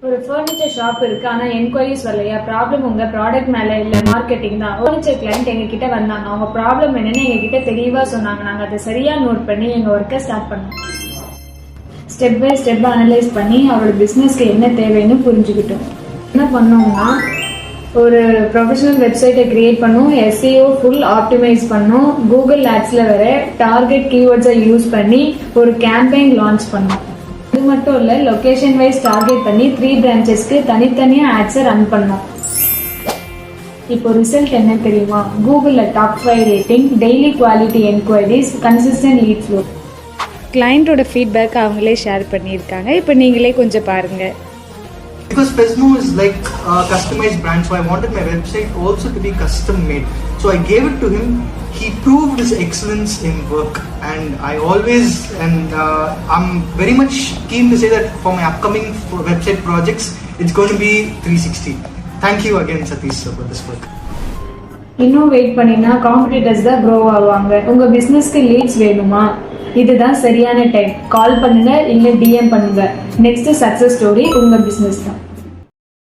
ஒரு furniture shop இருக்கு, ஆனா என்கொயரிஸ் வரலையா? ப்ராப்ளம் உங்க ப்ராடக்ட் மேல இல்ல, மார்க்கெட்டிங் தான். ஃபர்னிச்சர் கிளைண்ட் எங்க கிட்ட வந்தாங்க, அவங்க ப்ராப்ளம் என்னன்னு எங்க கிட்ட தெளிவா சொன்னாங்க. நாங்க அதை சரியா நோட் பண்ணி எங்க ஒர்க்கை ஸ்டார்ட் பண்ணோம். ஸ்டெப் பை ஸ்டெப் அனலைஸ் பண்ணி அவரோட பிசினஸ்க்கு என்ன தேவைன்னு புரிஞ்சுக்கிட்டோம். என்ன பண்ணோம்னா, ஒரு ப்ரொஃபஷனல் வெப்சைட்டை கிரியேட் பண்ணோம், SEO ஃபுல் ஆப்டிமைஸ் பண்ணோம், கூகுள் ஆட்ஸ்ல வர டார்கெட் கீவேர்ட்ஸை யூஸ் பண்ணி ஒரு கேம்பெயின் லான்ச் பண்ணோம். இது மட்டும் இல்ல, லொகேஷன் வைஸ் டார்கெட் பண்ணி 3 பிரான்ச்சஸ்க்கு தனித்தனியா ஆட்ஸை ரன் பண்ணோம். இப்போ ரிசல்ட் என்ன தெரியுமா? கூகுள்ல top 5 rating, daily quality enquiries, consistent lead flow. கிளைண்டோட ஃபீட்பேக் அவங்களே ஷேர் பண்ணியிருக்காங்க. இப்போ நீங்களே கொஞ்சம் பாருங்க. Because Pesmo is like a customized brand, so I wanted my website also to be custom made. So I gave it to him. He proved his excellence in work, and I always I'm very much keen to say that for my upcoming website projects, it's going to be 360. Thank you again, Satish sir, for this work. இன்னும் wait பண்ணினா competitors தான் grow ஆவாங்க. உங்க பிசினஸ்க்கு leads வேணுமா? இதுதான் சரியான time. கால் பண்ணுங்க, இல்ல DM பண்ணுங்க. நெக்ஸ்ட் சக்சஸ் ஸ்டோரி உங்க பிசினஸ் தான்.